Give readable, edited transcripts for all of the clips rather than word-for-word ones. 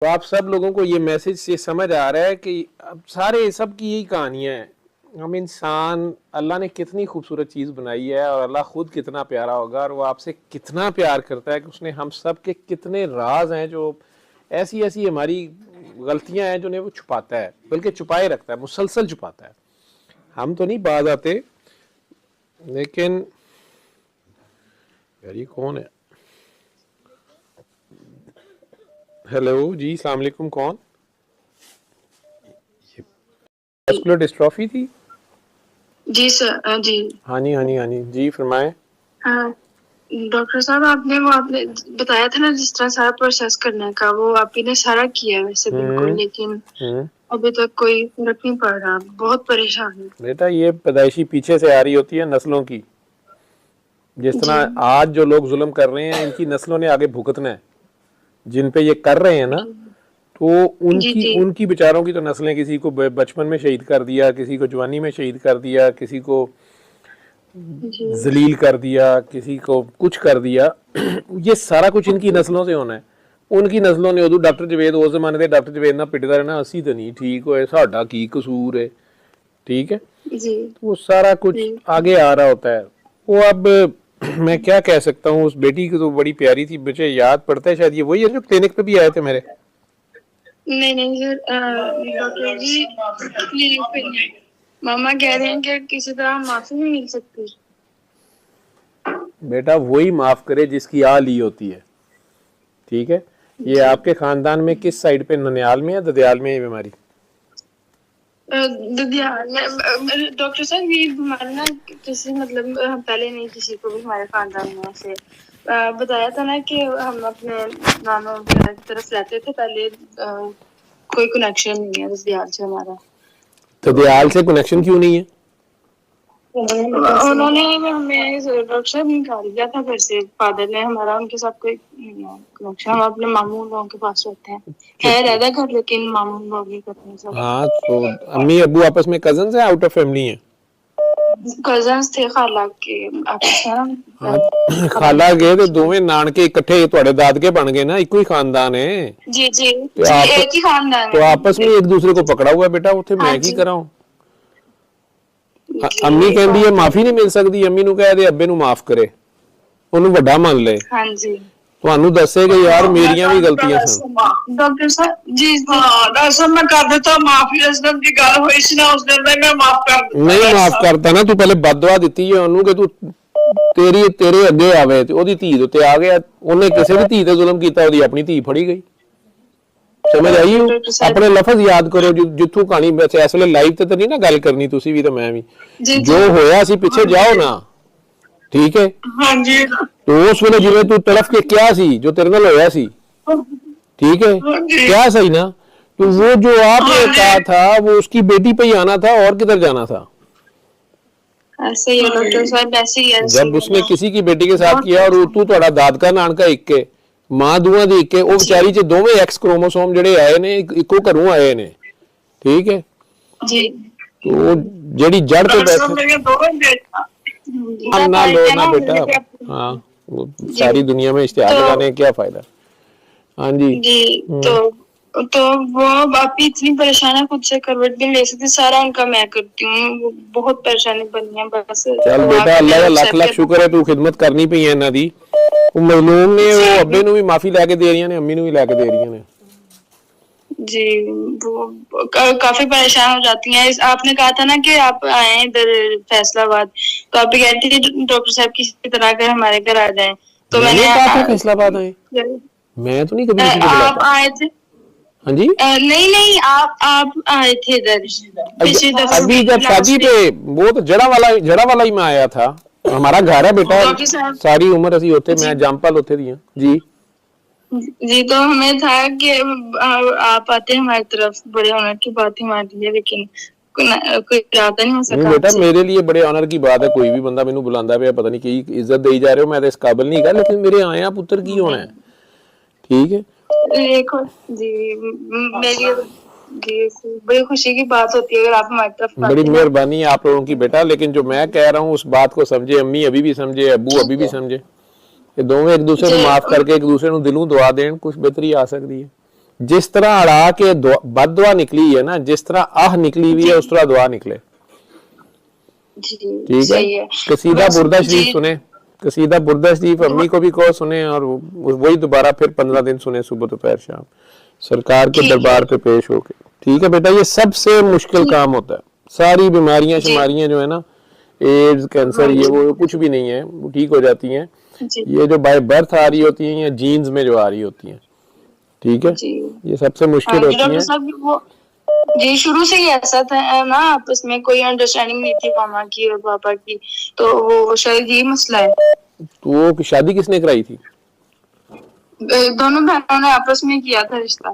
तो आप सब लोगों को ये मैसेज से समझ आ रहा है कि अब सारे सब की यही कहानियां हैं। हम इंसान, अल्लाह ने कितनी खूबसूरत चीज़ बनाई है और अल्लाह खुद कितना प्यारा होगा और वो आपसे कितना प्यार करता है कि उसने हम सब के कितने राज हैं जो ऐसी ऐसी हमारी गलतियां हैं जिन्हें वो छुपाता है, बल्कि छुपाए रखता है, मुसलसल छुपाता है। हम तो नहीं बाज आते, लेकिन यार ये कौन है? हेलो जी, अस्सलाम वालेकुम। कौन? ये मस्कुलर डिस्ट्रॉफी थी? जी सर। जी हाँ जी, हाँ जी, हाँ जी, जी फरमाएं। हाँ डॉक्टर साहब, आपने बताया था ना जिस तरह सारा प्रोसेस करने का, वो आपने सारा किया वैसे बिल्कुल, लेकिन अभी तक कोई फर्क नहीं पड़ रहा। बहुत परेशान हूँ बेटा ये पैदाइशी पीछे से आ रही होती है नस्लों की। जिस जी। तरह आज जो लोग जुल्म कर रहे हैं, इनकी नस्लों ने आगे भुगतना है। जिन पे ये कर रहे हैं ना, तो जी उनकी जी उनकी बेचारों की तो नस्लें, किसी को बचपन में शहीद कर दिया, किसी को जवानी में शहीद कर दिया, किसी को जी जलील कर दिया, किसी को कुछ कर दिया। ये सारा कुछ इनकी नस्लों से होना है। उनकी नस्लों ने उदू डॉक्टर जवेद उस जमाने से डॉक्टर जवेद ना पिटदा रहना, असी तो नहीं ठीक होए, साडा की कसूर है, ठीक है। जी वो सारा कुछ जी आगे आ रहा होता है। वो अब मैं क्या कह सकता हूँ, उस बेटी की तो बड़ी प्यारी थी, मुझे याद पड़ता है शायद ये वही है जो क्लिनिक पे भी आए थे मेरे। नहीं नहीं सर, डॉक्टर जी क्लिनिक पे नहीं। मामा कह रहे हैं कि किसी तरह माफी नहीं मिल सकती। बेटा वही माफ करे जिसकी आ ली होती है, ठीक है। ये जी आपके खानदान में किस साइड पे, ननियाल में या ददयाल में ये बीमारी? डॉक्टर साहब ये बीमारी ना किसी मतलब हम पहले नहीं किसी को भी हमारे खानदान में ऐसे बताया था ना कि हम अपने नानों वगैरह की तरफ रहते थे पहले। कोई कनेक्शन नहीं है ददयाल से हमारा। ददयाल से कनेक्शन क्यों नहीं है? उन्होंने हमें डॉक्टर साहब निकाल दिया था घर से, फादर ने हमारा, उनके साथ कोई कनेक्शन। हम अपने मामू लोगों के पास रहते हैं, है रहता घर, लेकिन मामू लोग ही करते हैं सब। हाँ, तो अम्मी अबू आपस में कजन है, आउट ऑफ फैमिली है? कजन्स थे, खाला के आपस में। हाँ, खाला गए तो दोवें नानके इकट्ठे ਤੁਹਾਡੇ ਦਾਦਕੇ बन गए ना, इको ही खानदान है। जी जी तो जी, आप एक ही खानदान तो है। आपस में एक दूसरे को पकड़ा हुआ है बेटा, ਉੱਥੇ हाँ मैं की जी ਕਰਾਂ? अम्मी कहती है माफी नहीं मिल सकती, अम्मी ਨੂੰ ਕਹਿ ਦੇ ਅੱਬੇ ਨੂੰ ਮਾਫ ਕਰੇ, ਉਹਨੂੰ ਵੱਡਾ ਮੰਨ ਲੈ। हाँ जी ਤੁਹਾਨੂੰ ਦੱਸੇ ਕਿ ਯਾਰ ਮੇਰੀਆਂ ਵੀ ਗਲਤੀਆਂ ਸਨ। डॉक्टर साहब जी हाँ डॉक्टर साहब मैं कर देता माफी। उस दिन की गल हुई सी ना, उस दिन में मैं माफ कर देता। ਨਹੀਂ ਮਾਫ ਕਰਤਾ ਨਾ, ਤੂੰ ਪਹਿਲੇ ਬਦਦੁਆ ਦਿੱਤੀ ਹੈ ਉਹਨੂੰ ਕਿ ਤੂੰ ਤੇਰੇ ਅੱਗੇ ਆਵੇ ਤੇ ਉਹਦੀ ਧੀ ਦੇ ਉੱਤੇ ਆ ਗਿਆ। ਉਹਨੇ ਕਿਸੇ ਵੀ ਧੀ ਤੇ ਜ਼ੁਲਮ ਕੀਤਾ, ਉਹਦੀ ਆਪਣੀ ਧੀ ਫੜੀ ਗਈ। समझ आई हो? अपने लफज याद करो जिथों कहानी वैसे इस वे लाइव ते नहीं ना गल करनी, तुसी भी तो मैं भी। जो होया सी पिछे जाओ ना, ठीक है। हाँ जी तो उस वेले जिवें तू तड़फ के क्या सी जो तेरे नाल होया सी, ठीक है, क्या सही ना। तो वो जो आपने कहा था वो उसकी बेटी पे ही आना था, और किधर जाना था? ऐसे ही है डॉक्टर साहब, ऐसे ही है। जब उसने किसी की बेटी के साथ किया और तू थोड़ा दादका नानका एक के मां दूआ दी एक के, वो बेचारी च दोवें एक्स क्रोमोसोम जड़े आए ने इको घरों आए ने, ठीक है। जी तो जेड़ी जड़ पे डॉक्टर साहब बैठे मेरे दोनों बेटा ना लो ना बेटा। हाँ, वो सारी दुनिया में इश्तिहार लगाने का क्या फायदा? हाँ जी जी तो वो आप इतनी परेशान है, खुद से करवट भी ले सकती, सारा उनका मैं करती हूँ। वो बहुत परेशानी बनी है बस। चल बेटा, अल्लाह का लाख लाख शुक्र है तू खिदमत करनी पई है इन्हां दी। वो मजलूम ने वो अब्बे नु भी माफी लेके दे रही ने, अम्मी नु भी लेके दे रही ने। जी वो काफी परेशान हो जाती हैं। आपने कहा था ना कि आप आए इधर फैसलाबाद, तो आप कह रही थी डॉक्टर साहब किसी तरह कर हमारे घर आ जाएं, तो मैंने कहा था फैसलाबाद आए। मैं तो नहीं कभी किसी को आप बुलाया। आए थे? हाँ जी नहीं नहीं, आप आए थे इधर पिछली दफा। अभी जब शादी पे वो तो जड़ा वाला ही मैं आया था। हमारा घर है बेटा, सारी उम्र असी होते, मैं जंपल होते दी जी। जी तो हमें था कि आप आते हमारी तरफ, बड़े ऑनर की बात ही हमारे लिए, लेकिन कोई इरादा नहीं हो सका। बेटा मेरे लिए बड़े ऑनर की बात है, कोई भी बंदा मैनू बुलांदा पे, पता नहीं की इज्जत दे जा रहे हो, मैं तो इस काबिल नहीं, लेकिन मेरे आया पुत्र की होना है, ठीक है। देखो जी, मेरी जी बड़ी खुशी की बात होती है अगर आप हमारी तरफ। बड़ी मेहरबानी है आप लोगों की बेटा, लेकिन जो मैं कह रहा हूँ उस बात को समझे, अम्मी अभी भी समझे, अब्बू अभी भी समझे, ये दोनों एक दूसरे को माफ करके एक दूसरे को दिलों दुआ दें, कुछ बेहतरी आ सकती है। जिस तरह अड़ा के बद दुआ निकली है ना, जिस तरह आह निकली हुई है उस तरह दुआ निकले। जी ठीक सही है, है। कसीदा बस बुर्दा शरीफ जी सुने, कसीदा बुर्दा शरीफ अम्मी को भी कहो सुने, और वही दोबारा फिर 15 दिन सुने, सुबह दोपहर शाम, सरकार के ठीक दरबार है पे पेश होके। ठीक है बेटा, ये सबसे मुश्किल काम होता है। सारी बीमारियां जी शुमारियां जो है ना, एड्स, कैंसर, हाँ ये जी वो कुछ भी नहीं है, वो ठीक हो जाती हैं। जी ये जो बाय बर्थ आ रही होती हैं या जीन्स में जो आ रही होती हैं, ठीक है, जी ये सबसे हाँ मुश्किल जी होती डॉक्टर हैं। साहब वो जी शुरू से ही ऐसा था ना, आपस में कोई अंडरस्टैंडिंग नहीं थी मामा की और पापा की, तो वो शायद यही मसला है। तो वो शादी किसने कराई थी? दोनों बहनों ने आपस में किया था रिश्ता।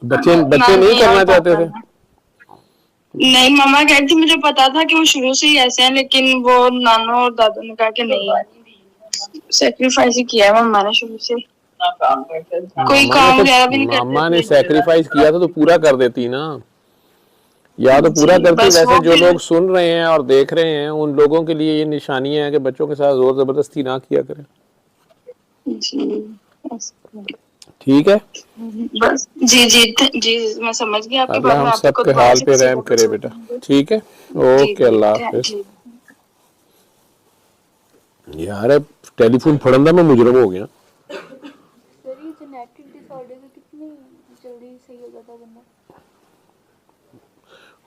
बच्चे बच्चे नहीं नानी और करना चाहते पापा थे? ने। नहीं मामा कहती थी मुझे पता था कि वो शुरू से ही ऐसे हैं, लेकिन वो नानू और दादू ने कहा कि नहीं, सेक्रीफाइस ही किया है मम्मा ने शुरू से, कोई मामा ने काम तो वगैरह भी नहीं करते मामा ने थे। सैक्रिफाइस किया था तो पूरा कर देती ना, या तो पूरा जी करती। बस वैसे वो जो फिर लोग सुन रहे हैं और देख रहे हैं उन लोगों के लिए ये निशानियां हैं कि बच्चों के साथ जोर जबरदस्ती ना किया करें। जी ठीक है, बस जी जी जी मैं समझ गई आपकी बात, अल्लाह मैं हम आपको सब के दोबारा हाल से पे किसी रहम वक्त करे सोच बेटा। लूंगी। ठीक है, जी ओके, अल्लाह हाफिज। जी यार टेलीफोन फड़न दा मैं मुजरम हो गया। सर ये जेनेटिक डिसऑर्डर से कितनी जल्दी सही हो जाता बंदा?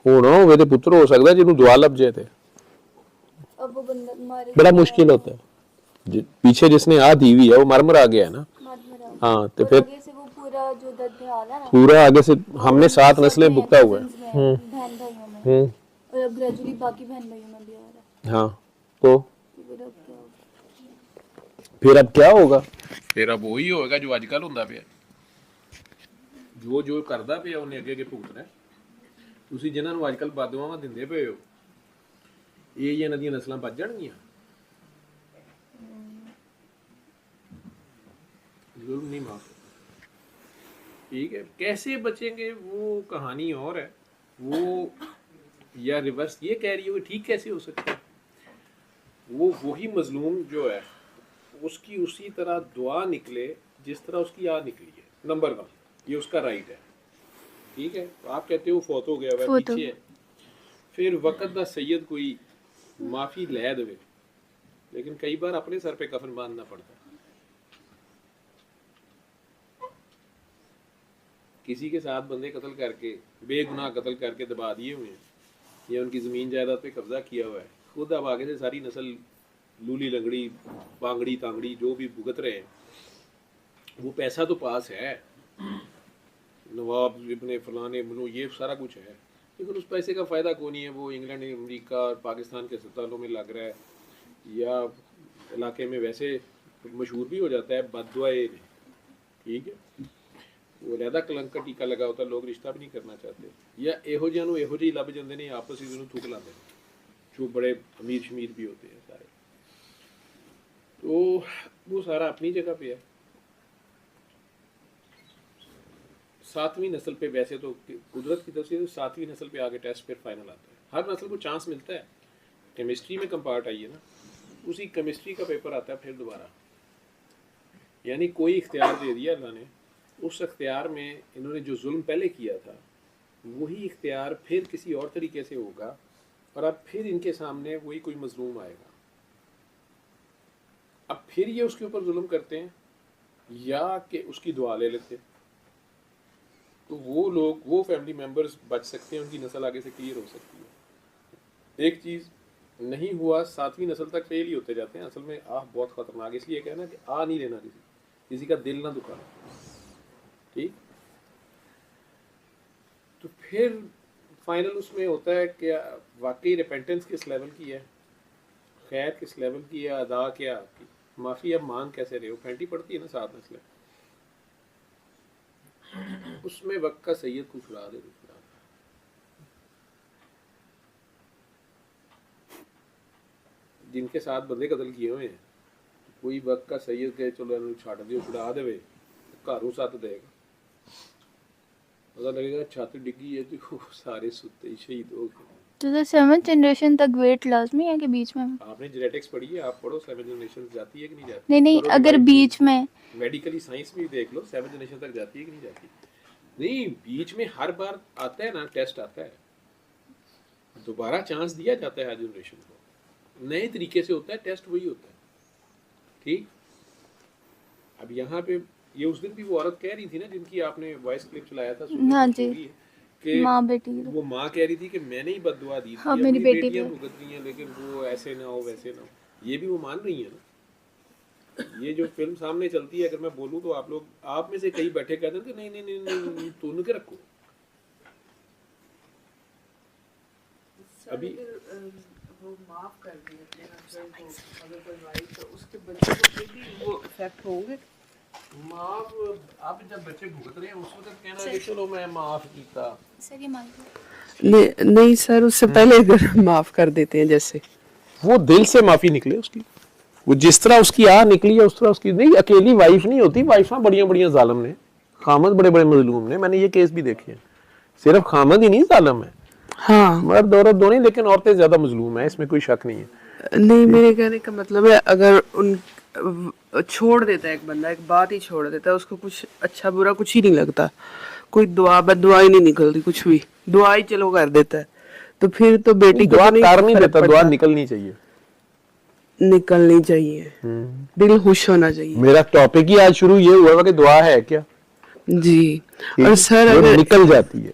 होना होवे ते पुत्र हो सकता जिन्हों दुआ लभ जाए थे, अब वो बंदा मारे बड़ा मुश्किल होता है। पीछे जिसने आ दी हुई है वो मर आ गया है ना। मार मरा, हाँ तो और फिर आगे से वो पूरा जो दर्द हाल है ना, पूरा आगे से वो हमने 7 सब नस्लें में भुगता हुआ है। cousins में बहन भाइयों में, हम्म, और अब ग्रेजुअली बाकी बहन भाइयों में भी आ रहा है। हाँ तो तो फिर अब क्या होगा? फिर अब क्या होगा? फिर अब वही होगा जो आजकल ਹੁੰਦਾ ਪਿਆ, जो करदा ਪਿਆ ਉਹਨੇ ਅੱਗੇ ਅੱਗੇ ਭੁਗਤਣਾ। ਤੁਸੀਂ ਜਿਨ੍ਹਾਂ ਨੂੰ ਅੱਜਕੱਲ ਬਦਦੁਆਵਾਂ ਦਿੰਦੇ ਪਏ ਹੋ, ਇਹ ਇਹਨਾਂ ਦੀਆਂ ਨਸਲਾਂ ਬਚ ਜਾਣਗੀਆਂ। जुल्म नहीं माफ। ठीक है, कैसे बचेंगे वो कहानी और है। वो या रिवर्स ये कह रही हो कि ठीक कैसे हो सकता है, वो वही मजलूम जो है उसकी उसी तरह दुआ निकले जिस तरह उसकी आ निकली है। नंबर 1 ये उसका राइट है। ठीक है, आप कहते हो फौत हो गया हुआ पीछे है, फिर वक़्त दा सैयद कोई माफ़ी लै दे, लेकिन कई बार अपने सर पे कफन बांधना पड़ता है। किसी के साथ बंदे कत्ल करके, बेगुनाह कत्ल करके दबा दिए हुए हैं या उनकी ज़मीन जायदाद पे कब्जा किया हुआ है, खुद अब आगे से सारी नस्ल लूली लंगड़ी बांगड़ी तांगड़ी जो भी भुगत रहे हैं। वो पैसा तो पास है, नवाब इब्ने फलाने मनो ये सारा कुछ है, लेकिन उस पैसे का फ़ायदा कौन नहीं है। वो इंग्लैंड अमेरिका और पाकिस्तान के अस्पतालों में लग रहा है, या इलाके में वैसे मशहूर भी हो जाता है बददुआए ने। ठीक है, वो लहदा कलंक का टीका लगा होता, लोग रिश्ता भी नहीं करना चाहते, या ਇਹੋ ਜਿਹਾਂ ਨੂੰ ਇਹੋ ਜਿਹੀ ਲੱਭ ਜਾਂਦੇ ਨੇ आपस ਵਿੱਚ ਉਹਨੂੰ थूक लाते हैं जो बड़े अमीर शमीर भी होते हैं सारे। तो वो सारा अपनी जगह पे है। 7वीं नस्ल पे वैसे तो कुदरत की तरफ से 7वीं नस्ल पे आगे टेस्ट फिर फाइनल आता है। हर नस्ल को चांस मिलता है। केमिस्ट्री में कम पार्ट आई है ना, उसी केमिस्ट्री का पेपर आता है फिर दोबारा, यानी कोई इख्तियार दे दिया अल्लाह ने, उस इख्तियार में इन्होंने जो जुल्म पहले किया था वही इख्तियार फिर किसी और तरीके से होगा, और अब फिर इनके सामने वही कोई मजलूम आएगा। अब फिर ये उसके ऊपर जुल्म करते हैं या कि उसकी दुआ ले लेते हैं, तो वो लोग, वो फैमिली मेम्बर्स बच सकते हैं, उनकी नस्ल आगे से क्लियर हो सकती है। एक चीज़ नहीं हुआ 7वीं नस्ल तक फेल ही होते जाते हैं। असल में आह बहुत ख़तरनाक, इसलिए कहना कि आ नहीं लेना, किसी का दिल ना दुखाना। ठीक, तो फिर फाइनल उसमें होता है कि वाकई रिपेंटेंस किस लेवल की है, खैर किस लेवल की है, अदा क्या आपकी, माफ़ी अब मांग कैसे रहे हो, फेंटी पड़ती है ना 7 नस्लें, उसमें वक्त का सैयद को छुड़ा दे, छुड़ा दे। जिनके साथ बंदे कत्ल किए हुए हैं, कोई वक्त का सैयद कहे चलो इन्होंने छाट दियो, छुड़ा दे, घरों सत देगा, पता लगेगा छत डिग्गी है तो सारे सुते ही शहीद हो गए। तो 7th जनरेशन तक वेट लाजमी है कि बीच में? आपने जेनेटिक्स पढ़ी है, आप पढ़ो 7 जनरेशन जाती है कि नहीं जाती? नहीं नहीं, करो अगर divide, बीच में मेडिकली साइंस भी देख लो 7 जनरेशन तक जाती है कि नहीं जाती। नहीं, बीच में हर बार आता है ना, टेस्ट आता है, दोबारा चांस दिया जाता है हर जनरेशन को, नए तरीके से होता है, टेस्ट वही होता है, ठीक। अब यहाँ पे ये उस दिन भी वो औरत कह रही थी ना, जिनकी आपने वॉइस क्लिप चलाया था, हाँ जी, कि माँ बेटी की। वो माँ कह रही थी कि मैंने ही बददुआ दी थी, हाँ, अब मेरी मेरी बेटी बेटियां पे। भुगत रही हैं, लेकिन वो ऐसे ना हो वैसे ना हो, ये भी वो मान रही है ना। ये जो फिल्म सामने चलती है, अगर मैं बोलूं तो आप लोग, आप में से कई बैठे कहते हैं कि नहीं नहीं नहीं नहीं, नहीं तूने के रखो। अभी वो माफ कर दिए अपने हस्बैंड को, अगर कोई वाइफ तो उसके बच्चे को फिर भी वो इफेक्ट होंगे। माफ, आप जब बच्चे भुगत रहे हैं उस वक्त कहना है कि चलो मैं माफ कीता। सर ये मांग नहीं सर, उससे पहले अगर माफ कर देते हैं, जैसे वो दिल से माफी निकले उसकी, वो जिस तरह उसकी आह निकली है उस तरह उसकी नहीं। अकेली वाइफ नहीं होती, वाइफा बड़ियां बड़ियां जालिम ने, खामद बड़े बड़े मजलूम ने, मैंने ये केस भी देखे हैं। सिर्फ खामद ही नहीं जालिम है, हाँ मर्द औरत दोनों, लेकिन औरतें ज्यादा मजलूम है, इसमें कोई शक नहीं है। नहीं, मेरे कहने का मतलब है अगर उन छोड़ देता है एक बंदा, एक बात ही छोड़ देता है, उसको कुछ अच्छा बुरा कुछ ही नहीं लगता, कोई दुआ बददुआ ही नहीं निकलती, कुछ भी दुआ ही चलो कर देता है, तो फिर तो बेटी को दुआ तो कर नहीं फर्क देता, पड़ता। दुआ निकलनी चाहिए, निकलनी चाहिए, दिल खुश होना चाहिए। मेरा टॉपिक ही आज शुरू ये हुआ कि दुआ है क्या जी। ठीक और है? सर वो अगर निकल जाती है।